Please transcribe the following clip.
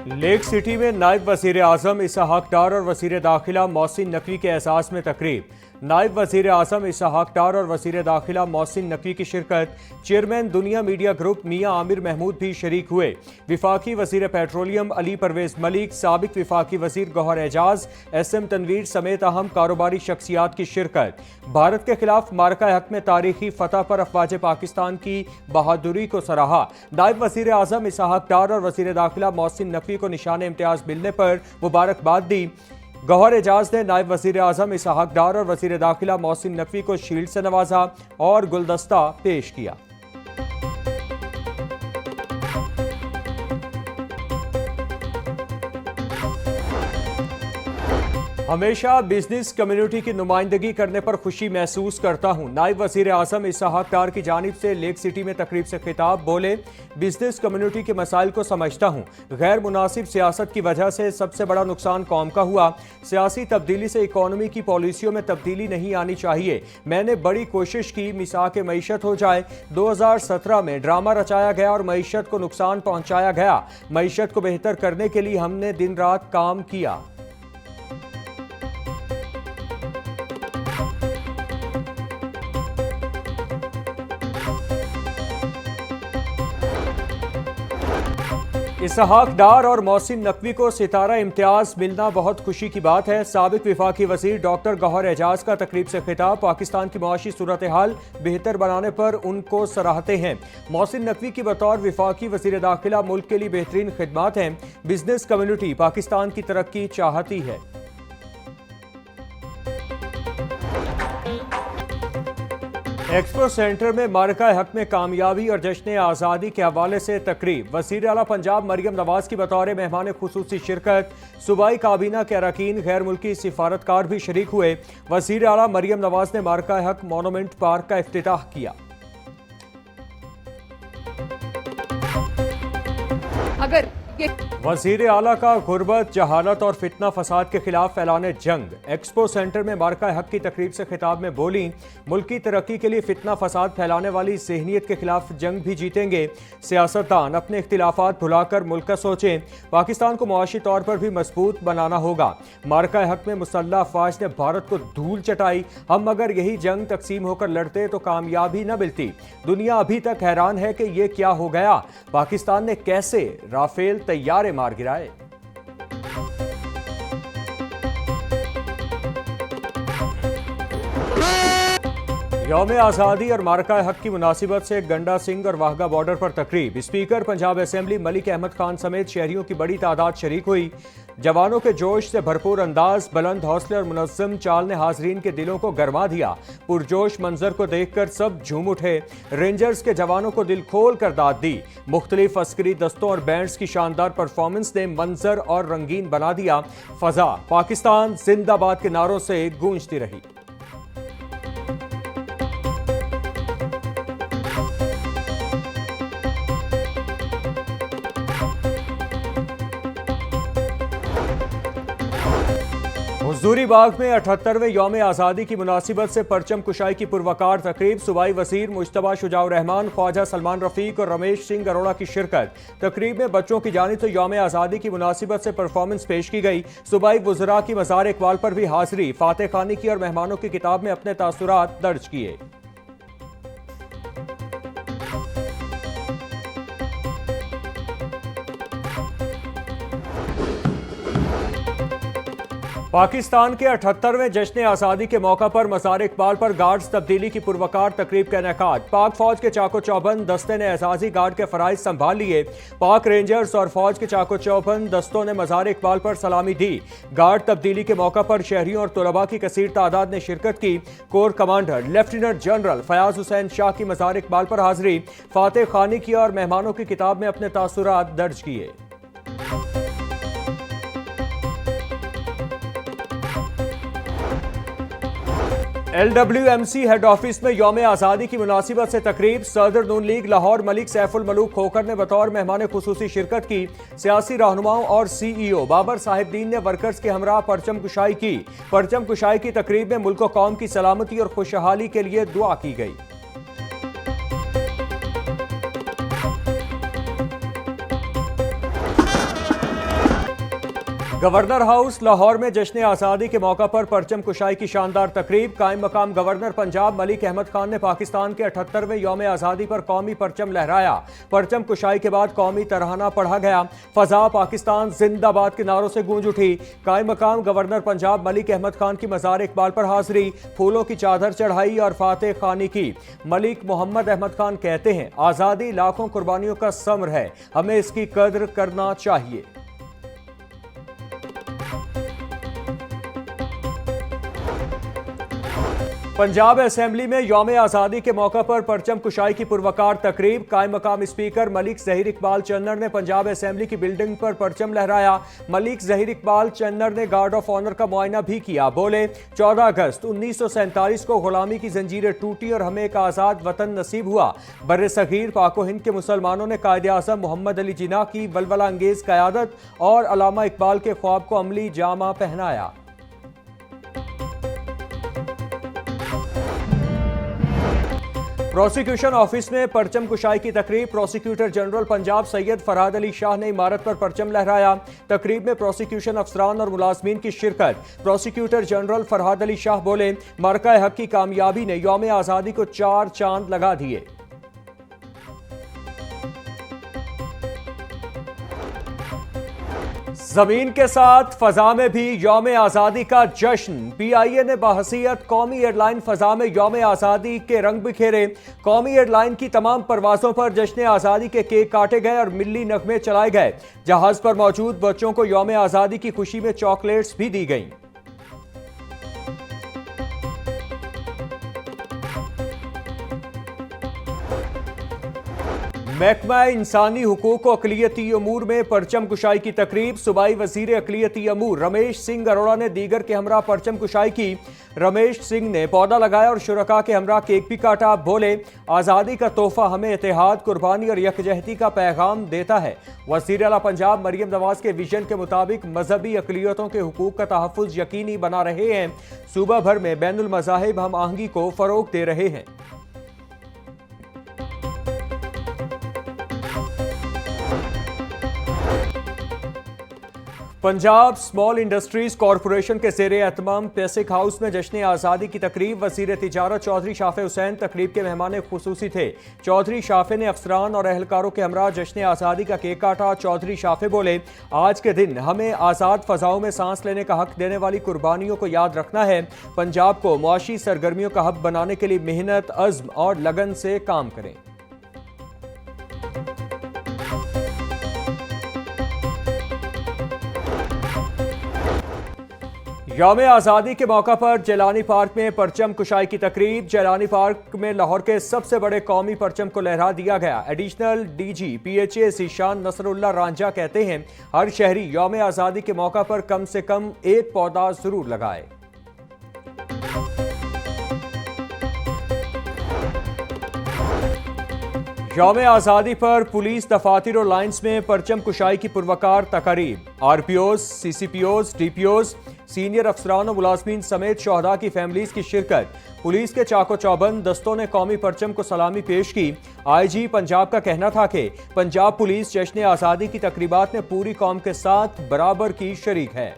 Lake city में नायब वजीर आजम इसहाक डार और वजीर दाखिला मोहसिन नकवी के एहसास में तकरीब। नायब वजीर आजम इसहाक डार और वजीर दाखिला मोहसिन नकवी की शिरकत। चेयरमैन दुनिया मीडिया ग्रुप मियां आमिर महमूद भी शरीक हुए। विफाकी वजीर पेट्रोलियम अली परवेज मलिक, साबिक विफाकी वजीर गौहर एजाज, SM तनवीर समेत अहम कारोबारी शख्सियात की शिरकत। भारत के खिलाफ मार्का हक में तारीखी फतह पर अफवाज पाकिस्तान की बहादुरी को सराहा। नायब वजीर आजम इसहाक डार और वजीर दाखिला मोहसिन नकवी को निशान इम्तियाज मिलने पर मुबारकबाद दी। गौहर एजाज ने नायब वजीर आजम इसहाक डार और वजीर दाखिला मोहसिन नकवी को शील्ड से नवाजा और गुलदस्ता पेश किया। हमेशा बिजनेस कम्युनिटी की नुमाइंदगी करने पर खुशी महसूस करता हूं। नायब वजीर आजम इसहाक डार की जानिब से लेक सिटी में तकरीब से खिताब। बोले, बिजनेस कम्युनिटी के मसाइल को समझता हूं। गैर मुनासिब सियासत की वजह से सबसे बड़ा नुकसान कौम का हुआ। सियासी तब्दीली से इकॉनमी की पॉलिसियों में तब्दीली नहीं आनी चाहिए। मैंने बड़ी कोशिश की मिसाक मईशत हो जाए। 2017 में ड्रामा रचाया गया और मईशत को नुकसान पहुंचाया गया। मईशत को बेहतर करने के लिए हमने दिन रात काम किया। इसहाक डार और मोहसिन नकवी को सितारा इम्तियाज मिलना बहुत खुशी की बात है। साबिक विफाकी वजीर डॉक्टर गौहर एजाज का तकरीब से खिताब। पाकिस्तान की मुआशी सूरत हाल बेहतर बनाने पर उनको सराहते हैं। मोहसिन नकवी की बतौर विफाकी वजीर दाखिला मुल्क के लिए बेहतरीन खिदमात हैं। बिजनेस कम्युनिटी पाकिस्तान की तरक्की चाहती है। एक्सपो सेंटर में मार्का हक में कामयाबी और जश्न आज़ादी के हवाले से तकरीब। वज़ीर आला पंजाब मरियम नवाज की बतौर मेहमान खुसूसी शिरकत। सूबाई काबीना के अरकान गैर मुल्की सिफारतकार भी शरीक हुए। वज़ीर आला मरियम नवाज ने मार्का हक मोनूमेंट पार्क का इफ्तिताह किया। वजीर आला का गुर्बत, जहालत और फितना फसाद के खिलाफ फैलाने जंग। एक्सपो सेंटर में मार्का हक की तकरीब से खिताब में बोली, मुल्की तरक्की के लिए फितना फसाद फैलाने वाली ज़हनियत के खिलाफ जंग भी जीतेंगे। सियासतदान अपने इख्तिलाफात भुलाकर मुल्क का सोचें। पाकिस्तान को मुआशी तौर पर भी मजबूत बनाना होगा। मार्का हक में मुसल्लह अफवाज ने भारत को धूल चटाई। हम अगर यही जंग तकसीम होकर लड़ते तो कामयाबी न मिलती। दुनिया अभी तक हैरान है कि ये क्या हो गया। पाकिस्तान ने कैसे राफेल तैयारे मार गिराए। यौम आज़ादी और मार्का हक की मुनासिबत से गंडा सिंह और वाहगा बॉर्डर पर तकरीब। स्पीकर पंजाब असेंबली मलिक अहमद खान समेत शहरियों की बड़ी तादाद शरीक हुई। जवानों के जोश से भरपूर अंदाज, बुलंद हौसले और मुनज़्ज़म चाल ने हाजरीन के दिलों को गरमा दिया। पुरजोश मंजर को देखकर सब झूम उठे। रेंजर्स के जवानों को दिल खोल कर दाद दी। मुख्तलिफ अस्करी दस्तों और बैंड्स की शानदार परफॉर्मेंस ने मंजर और रंगीन बना दिया। फजा पाकिस्तान जिंदाबाद के नारों से गूंजती रही। हुजूरी बाग में 78वें यौम आज़ादी की मुनासिबत से परचम कुशाई की पुरवकार तकरीब। सूबाई वज़ीर मुश्तबा शुजाउर रहमान, ख्वाजा सलमान रफ़ीक और रमेश सिंह अरोड़ा की शिरकत। तकरीब में बच्चों की जानिब से यौम आज़ादी की मुनासिबत से परफॉर्मेंस पेश की गई। सूबाई वज़रा की मज़ार इकबाल पर भी हाजिरी। फातेह खानी की और मेहमानों की किताब में अपने तासुरात दर्ज किए। पाकिस्तान के 78वें जश्न आज़ादी के मौका पर मज़ार इकबाल पर गार्ड्स तब्दीली की पुरवकार तकरीब का इनेकाद। पाक फौज के चाको चौबंद दस्ते ने एजाजी गार्ड के फराइज संभाल लिए। पाक रेंजर्स और फौज के चाको चौबंद दस्तों ने मज़ार इकबाल पर सलामी दी। गार्ड तब्दीली के मौका पर शहरियों और तलबा की कसीर तादाद ने शिरकत की। Core commander lieutenant general Fayaz Hussain Shah की मज़ार इकबाल पर हाजिरी। फातेह खानी की और मेहमानों की किताब में अपने तासुरात दर्ज किए। LWMC हेड ऑफिस में यौम आज़ादी की मुनासिबत से तकरीब। सदर नून लीग लाहौर मलिक सैफुल मलूक खोखर ने बतौर मेहमान खुसूसी शिरकत की। सियासी रहनुमाओं और CEO बाबर साहिबदीन ने वर्कर्स के हमरा परचम कुशाई की। परचम कुशाई की तकरीब में मुल्क कौम की सलामती और खुशहाली के लिए दुआ की गई। गवर्नर हाउस लाहौर में जश्न आज़ादी के मौका पर परचम कुशाई की शानदार तकरीब। कायम मकाम गवर्नर पंजाब मलिक अहमद खान ने पाकिस्तान के 78वें यौम आज़ादी पर कौमी परचम लहराया। परचम कुशाई के बाद कौमी तराना पढ़ा गया। फजा पाकिस्तान जिंदाबाद के नारों से गूंज उठी। कायम मकाम गवर्नर पंजाब मलिक अहमद खान की मज़ार इकबाल पर हाजिरी, फूलों की चादर चढ़ाई और फातेह खानी की। मलिक मोहम्मद अहमद खान कहते हैं, आज़ादी लाखों कुर्बानियों का समर है, हमें इसकी कद्र करना चाहिए। पंजाब असेंबली में यौम आज़ादी के मौका पर परचम कुशाई की पुरवकार तकरीब। कायम मकाम स्पीकर मलिक ज़हीर इकबाल चन्नर ने पंजाब असेंबली की बिल्डिंग पर परचम लहराया। मलिक ज़हीर इकबाल चन्नर ने गार्ड ऑफ ऑनर का मुआयना भी किया। बोले, 14 अगस्त 1947 को गुलामी की जंजीरें टूटी और हमें एक आज़ाद वतन नसीब हुआ। बर्रे सगीर पाक हिंद के मुसलमानों ने कायदे आज़म मोहम्मद अली जिन्ना की वलवला अंगेज क़यादत और अलामा इकबाल के ख्वाब को अमली जामा पहनाया। प्रोसिक्यूशन ऑफिस में परचम कुशाई की तकरीब। प्रोसिक्यूटर जनरल पंजाब सैयद फरहाद अली शाह ने इमारत पर परचम लहराया। तकरीब में प्रोसिक्यूशन अफसरान और मुलाजमीन की शिरकत। प्रोसिक्यूटर जनरल फरहाद अली शाह बोले, मरका हक की कामयाबी ने यौम आज़ादी को 4 चांद लगा दिए। जमीन के साथ फजा में भी यौम आज़ादी का जश्न। PIA ने बहसीयत कौमी एयरलाइन फजा में यौम आज़ादी के रंग बिखेरे। कौमी एयरलाइन की तमाम परवाजों पर जश्न आज़ादी के केक काटे गए और मिल्ली नगमे चलाए गए। जहाज पर मौजूद बच्चों को यौम आज़ादी की खुशी में चॉकलेट्स भी दी गईं। महकमा इंसानी हुकूक व अक़लियती अमूर में परचम कुशाई की तकरीब। सूबाई वज़ीर अक़लियती अमूर रमेश सिंह अरोड़ा ने दीगर के हमरा परचम कुशाई की। रमेश सिंह ने पौधा लगाया और शुरका के हमरा केक भी काटा। बोले, आज़ादी का तोहफा हमें इत्तेहाद, कुर्बानी और यकजहती का पैगाम देता है। वज़ीर आला पंजाब मरियम नवाज के विजन के मुताबिक मजहबी अक़लियतों के हुकूक का तहफ़्फ़ुज़ यकीनी बना रहे हैं। सूबा भर में बैनुल मज़ाहिब हम आहंगी को फ़रोग़ दे रहे हैं। पंजाब स्मॉल इंडस्ट्रीज कॉरपोरेशन के ज़ेरे एहतमाम पेसिक हाउस में जश्न आज़ादी की तकरीब। वज़ीर तिजारत चौधरी शाफे हुसैन तकरीब के मेहमान खुसूसी थे। चौधरी शाफे ने अफसरान और एहलकारों के हमरा जश्न आज़ादी का केक काटा। चौधरी शाफे बोले, आज के दिन हमें आज़ाद फ़ज़ाओं में सांस लेने का हक देने वाली कुर्बानियों को याद रखना है। पंजाब को मुआशी सरगर्मियों का हब बनाने के लिए मेहनत, अज़्म और लगन से काम करें। यौम आज़ादी के मौका पर जैलानी पार्क में परचम कुशाई की तकरीब। जैलानी पार्क में लाहौर के सबसे बड़े कौमी परचम को लहरा दिया गया। Additional DG PHA Zeeshan Nasrullah Ranjha कहते हैं, हर शहरी यौम आज़ादी के मौका पर कम से कम एक पौधा जरूर लगाए। यौम आज़ादी पर पुलिस दफातर और लाइन्स में परचम कुशाई की पुरवकार तकरीब। RPOs, CCPOs, DPOs, सीनियर अफसरान और मुलाजमीन समेत शोहदा की फैमिलीज की शिरकत। पुलिस के चाको चौबंद दस्तों ने कौमी परचम को सलामी पेश की। IG पंजाब का कहना था कि पंजाब पुलिस जश्न आज़ादी की तकरीबात में पूरी कौम के साथ बराबर की शरीक है।